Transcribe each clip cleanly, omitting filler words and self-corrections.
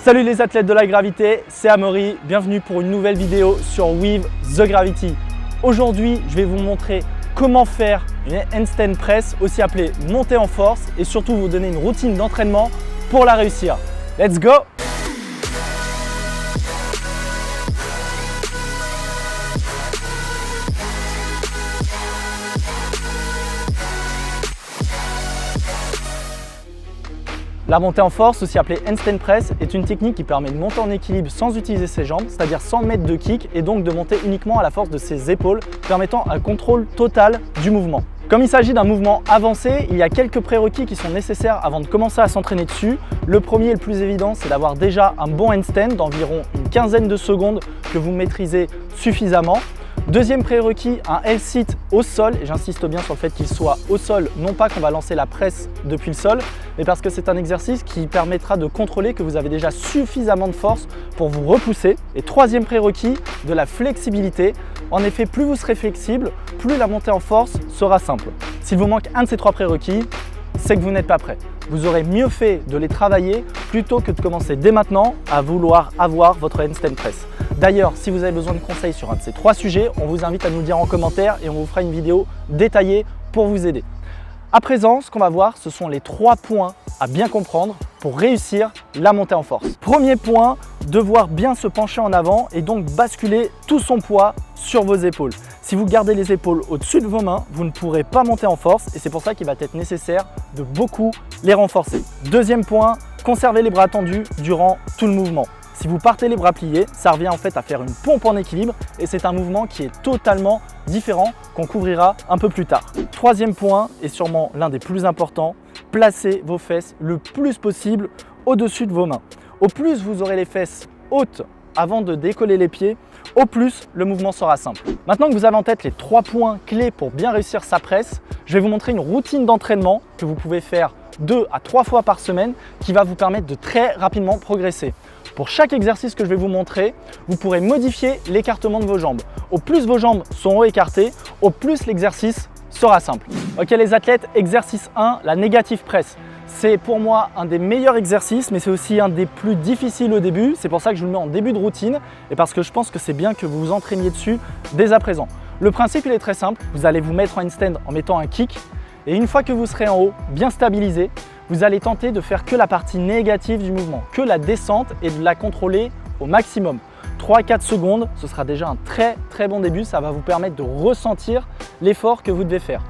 Salut les athlètes de la gravité, c'est Amaury, bienvenue pour une nouvelle vidéo sur With The Gravity. Aujourd'hui, je vais vous montrer comment faire une handstand press, aussi appelée montée en force, et surtout vous donner une routine d'entraînement pour la réussir. Let's go! La montée en force, aussi appelée handstand press, est une technique qui permet de monter en équilibre sans utiliser ses jambes, c'est-à-dire sans mettre de kick et donc de monter uniquement à la force de ses épaules, permettant un contrôle total du mouvement. Comme il s'agit d'un mouvement avancé, il y a quelques prérequis qui sont nécessaires avant de commencer à s'entraîner dessus. Le premier et le plus évident, c'est d'avoir déjà un bon handstand d'environ une quinzaine de secondes que vous maîtrisez suffisamment. Deuxième prérequis, un L-sit au sol, et j'insiste bien sur le fait qu'il soit au sol, non pas qu'on va lancer la presse depuis le sol, mais parce que c'est un exercice qui permettra de contrôler que vous avez déjà suffisamment de force pour vous repousser. Et troisième prérequis, de la flexibilité. En effet, plus vous serez flexible, plus la montée en force sera simple. S'il vous manque un de ces trois prérequis, c'est que vous n'êtes pas prêt. Vous aurez mieux fait de les travailler plutôt que de commencer dès maintenant à vouloir avoir votre handstand press. D'ailleurs, si vous avez besoin de conseils sur un de ces trois sujets, on vous invite à nous le dire en commentaire et on vous fera une vidéo détaillée pour vous aider. À présent, ce qu'on va voir, ce sont les 3 points à bien comprendre pour réussir la montée en force. Premier point, devoir bien se pencher en avant et donc basculer tout son poids sur vos épaules. Si vous gardez les épaules au-dessus de vos mains, vous ne pourrez pas monter en force et c'est pour ça qu'il va être nécessaire de beaucoup les renforcer. Deuxième point, conservez les bras tendus durant tout le mouvement. Si vous partez les bras pliés, ça revient en fait à faire une pompe en équilibre et c'est un mouvement qui est totalement différent qu'on couvrira un peu plus tard. Troisième point, et sûrement l'un des plus importants, placez vos fesses le plus possible au-dessus de vos mains. Au plus vous aurez les fesses hautes avant de décoller les pieds, au plus le mouvement sera simple. Maintenant que vous avez en tête les 3 points clés pour bien réussir sa presse, je vais vous montrer une routine d'entraînement que vous pouvez faire 2 à 3 fois par semaine qui va vous permettre de très rapidement progresser. Pour chaque exercice que je vais vous montrer, vous pourrez modifier l'écartement de vos jambes. Au plus vos jambes sont écartées, au plus l'exercice sera simple. Ok les athlètes, exercice 1, la negative press. C'est pour moi un des meilleurs exercices, mais c'est aussi un des plus difficiles au début. C'est pour ça que je vous le mets en début de routine et parce que je pense que c'est bien que vous vous entraîniez dessus dès à présent. Le principe il est très simple, vous allez vous mettre en handstand en mettant un kick et une fois que vous serez en haut, bien stabilisé, vous allez tenter de faire que la partie négative du mouvement, que la descente et de la contrôler au maximum. 3-4 secondes, ce sera déjà un très bon début, ça va vous permettre de ressentir l'effort que vous devez faire.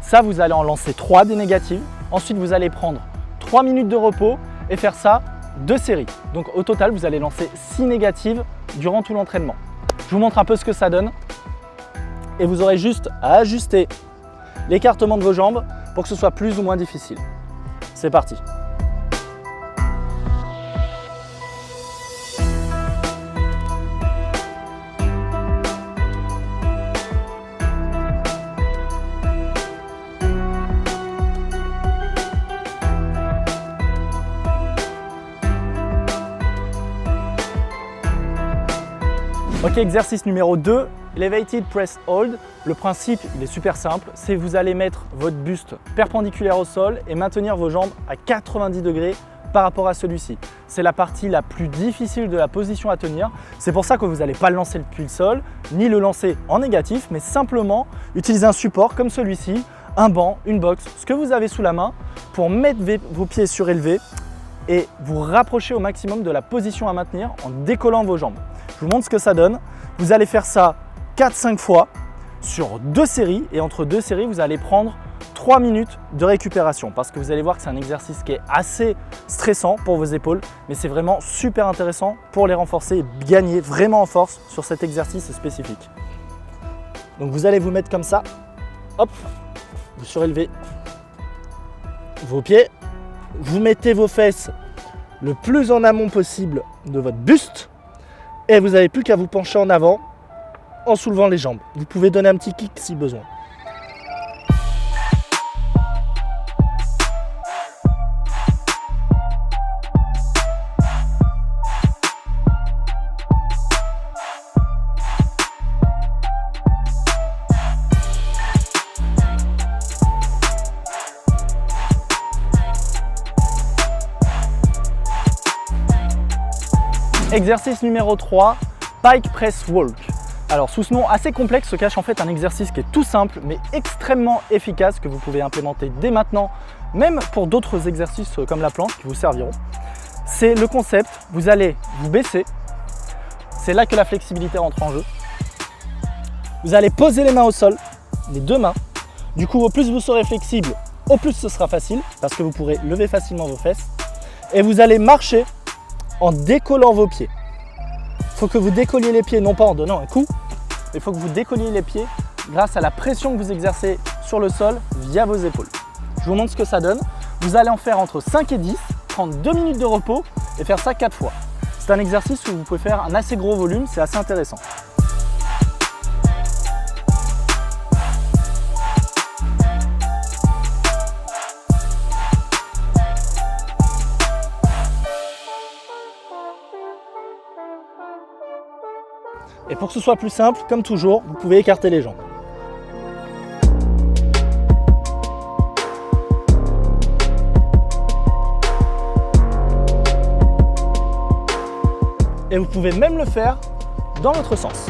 Ça, vous allez en lancer 3 des négatives, ensuite vous allez prendre 3 minutes de repos et faire ça 2 séries. Donc au total, vous allez lancer 6 négatives durant tout l'entraînement. Je vous montre un peu ce que ça donne et vous aurez juste à ajuster l'écartement de vos jambes pour que ce soit plus ou moins difficile. C'est parti. Ok, exercice numéro 2, Elevated Press Hold. Le principe, il est super simple, c'est vous allez mettre votre buste perpendiculaire au sol et maintenir vos jambes à 90 degrés par rapport à celui-ci. C'est la partie la plus difficile de la position à tenir. C'est pour ça que vous n'allez pas le lancer depuis le sol, ni le lancer en négatif, mais simplement utiliser un support comme celui-ci, un banc, une box, ce que vous avez sous la main pour mettre vos pieds surélevés et vous rapprocher au maximum de la position à maintenir en décollant vos jambes. Je vous montre ce que ça donne. Vous allez faire ça 4-5 fois sur 2 séries et entre 2 séries, vous allez prendre 3 minutes de récupération parce que vous allez voir que c'est un exercice qui est assez stressant pour vos épaules, mais c'est vraiment super intéressant pour les renforcer et gagner vraiment en force sur cet exercice spécifique. Donc vous allez vous mettre comme ça, hop, vous surélevez vos pieds, vous mettez vos fesses le plus en amont possible de votre buste et vous n'avez plus qu'à vous pencher en avant en soulevant les jambes. Vous pouvez donner un petit kick si besoin. Exercice numéro 3, Pike Press Walk. Alors sous ce nom assez complexe se cache en fait un exercice qui est tout simple mais extrêmement efficace que vous pouvez implémenter dès maintenant, même pour d'autres exercices comme la planche qui vous serviront. C'est le concept, vous allez vous baisser, c'est là que la flexibilité rentre en jeu. Vous allez poser les mains au sol, les deux mains. Du coup, au plus vous serez flexible, au plus ce sera facile parce que vous pourrez lever facilement vos fesses. Et vous allez marcher en décollant vos pieds. Il faut que vous décolliez les pieds, non pas en donnant un coup, mais il faut que vous décolliez les pieds grâce à la pression que vous exercez sur le sol via vos épaules. Je vous montre ce que ça donne. Vous allez en faire entre 5 et 10, prendre 2 minutes de repos et faire ça 4 fois. C'est un exercice où vous pouvez faire un assez gros volume, c'est assez intéressant. Et pour que ce soit plus simple, comme toujours, vous pouvez écarter les jambes. Et vous pouvez même le faire dans l'autre sens.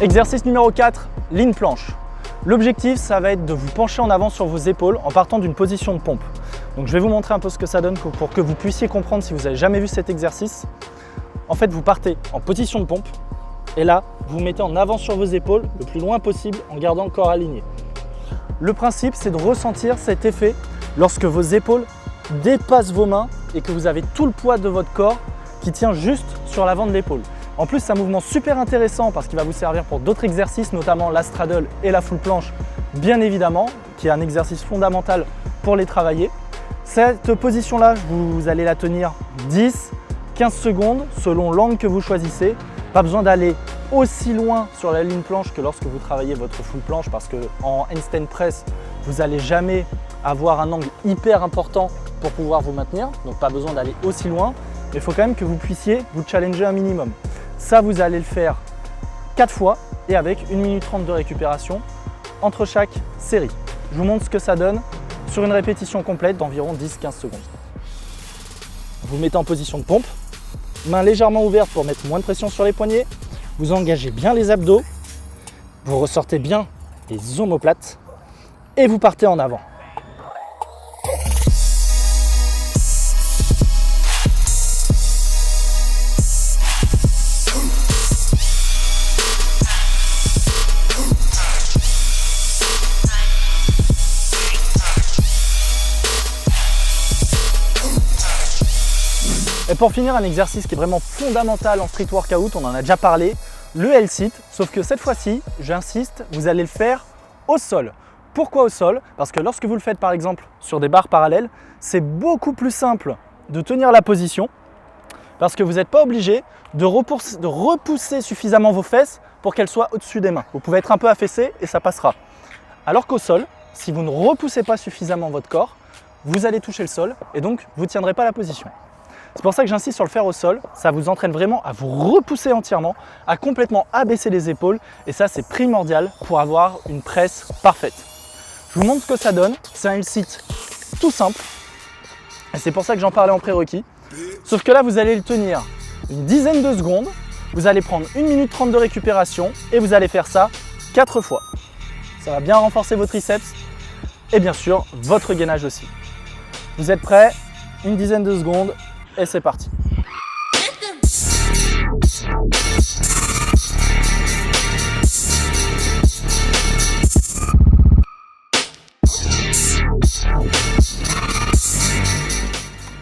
Exercice numéro 4, ligne planche. L'objectif, ça va être de vous pencher en avant sur vos épaules en partant d'une position de pompe. Donc je vais vous montrer un peu ce que ça donne pour que vous puissiez comprendre si vous n'avez jamais vu cet exercice. En fait, vous partez en position de pompe et là, vous vous mettez en avant sur vos épaules le plus loin possible en gardant le corps aligné. Le principe, c'est de ressentir cet effet lorsque vos épaules dépassent vos mains et que vous avez tout le poids de votre corps qui tient juste sur l'avant de l'épaule. En plus, c'est un mouvement super intéressant parce qu'il va vous servir pour d'autres exercices, notamment la straddle et la full planche, bien évidemment, qui est un exercice fondamental pour les travailler. Cette position-là, vous allez la tenir 10, 15 secondes selon l'angle que vous choisissez. Pas besoin d'aller aussi loin sur la ligne planche que lorsque vous travaillez votre full planche parce qu'en handstand press, vous n'allez jamais avoir un angle hyper important pour pouvoir vous maintenir. Donc pas besoin d'aller aussi loin, mais il faut quand même que vous puissiez vous challenger un minimum. Ça, vous allez le faire 4 fois et avec 1 minute 30 de récupération entre chaque série. Je vous montre ce que ça donne sur une répétition complète d'environ 10-15 secondes. Vous mettez en position de pompe, mains légèrement ouvertes pour mettre moins de pression sur les poignets. Vous engagez bien les abdos, vous ressortez bien les omoplates et vous partez en avant. Et pour finir, un exercice qui est vraiment fondamental en street workout, on en a déjà parlé, le L-sit, sauf que cette fois-ci, j'insiste, vous allez le faire au sol. Pourquoi au sol? Parce que lorsque vous le faites par exemple sur des barres parallèles, c'est beaucoup plus simple de tenir la position parce que vous n'êtes pas obligé de repousser suffisamment vos fesses pour qu'elles soient au-dessus des mains. Vous pouvez être un peu affaissé et ça passera. Alors qu'au sol, si vous ne repoussez pas suffisamment votre corps, vous allez toucher le sol et donc vous ne tiendrez pas la position. C'est pour ça que j'insiste sur le faire au sol, ça vous entraîne vraiment à vous repousser entièrement, à complètement abaisser les épaules et ça c'est primordial pour avoir une presse parfaite. Je vous montre ce que ça donne, c'est un L-sit tout simple et c'est pour ça que j'en parlais en prérequis. Sauf que là vous allez le tenir une dizaine de secondes, vous allez prendre 1 minute 30 de récupération et vous allez faire ça 4 fois. Ça va bien renforcer vos triceps et bien sûr votre gainage aussi. Vous êtes prêts? Une dizaine de secondes. Et c'est parti.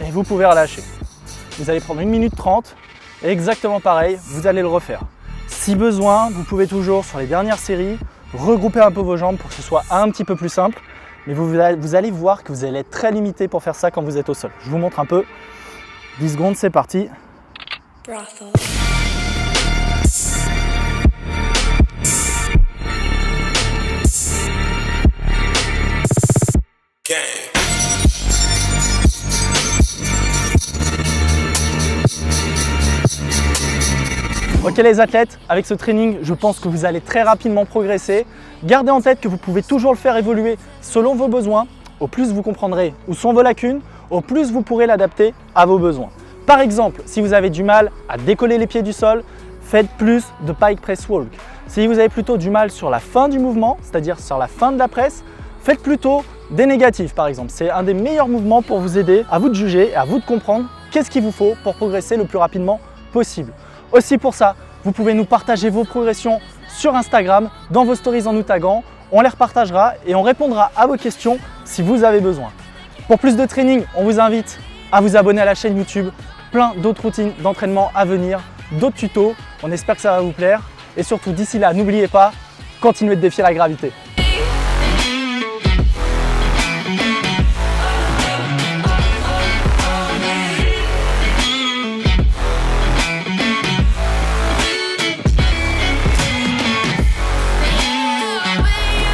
Et vous pouvez relâcher. Vous allez prendre 1 minute 30 et exactement pareil, vous allez le refaire. Si besoin, vous pouvez toujours sur les dernières séries regrouper un peu vos jambes pour que ce soit un petit peu plus simple. Mais vous allez voir que vous allez être très limité pour faire ça quand vous êtes au sol. Je vous montre un peu. 10 secondes, c'est parti. Bravo. Ok les athlètes, avec ce training, je pense que vous allez très rapidement progresser. Gardez en tête que vous pouvez toujours le faire évoluer selon vos besoins. Au plus vous comprendrez où sont vos lacunes, au plus vous pourrez l'adapter à vos besoins. Par exemple, si vous avez du mal à décoller les pieds du sol, faites plus de pike press walk. Si vous avez plutôt du mal sur la fin du mouvement, c'est-à-dire sur la fin de la presse, faites plutôt des négatifs par exemple. C'est un des meilleurs mouvements pour vous aider, à vous de juger et à vous de comprendre qu'est-ce qu'il vous faut pour progresser le plus rapidement possible. Aussi pour ça, vous pouvez nous partager vos progressions sur Instagram, dans vos stories en nous taguant. On les repartagera et on répondra à vos questions si vous avez besoin. Pour plus de training, on vous invite à vous abonner à la chaîne YouTube. Plein d'autres routines d'entraînement à venir, d'autres tutos. On espère que ça va vous plaire. Et surtout, d'ici là, n'oubliez pas, continuez de défier la gravité.